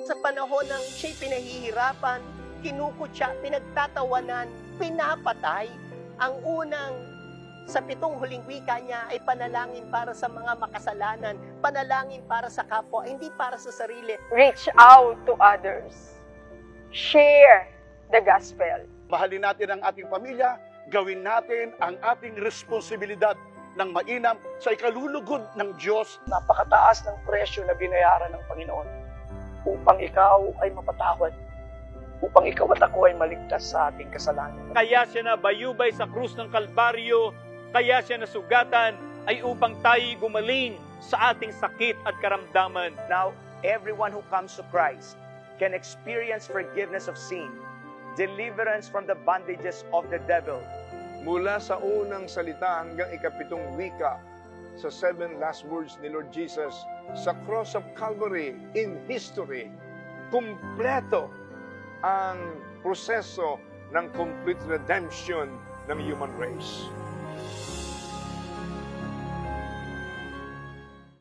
Sa panahon ng siya'y pinahihirapan, kinukutya, pinagtatawanan, pinapatay, ang unang sa 7 huling wika niya ay panalangin para sa mga makasalanan, panalangin para sa kapwa, hindi para sa sarili. Reach out to others. Share the gospel. Mahalin natin ang ating pamilya, gawin natin ang ating responsibilidad ng mainam sa ikalulugod ng Diyos. Napakataas ng presyo na binayaran ng Panginoon upang ikaw ay mapatawad, upang ikaw at ako ay maligtas sa ating kasalanan. Kaya siya na bayubay sa krus ng Kalbaryo, kaya siya nasugatan ay upang tayo gumaling sa ating sakit at karamdaman. Now, everyone who comes to Christ can experience forgiveness of sin, deliverance from the bondages of the devil. Mula sa unang salita hanggang ikapitong wika, sa 7 last words ni Lord Jesus, sa cross of Calvary, in history, kumpleto ang proseso ng complete redemption ng human race.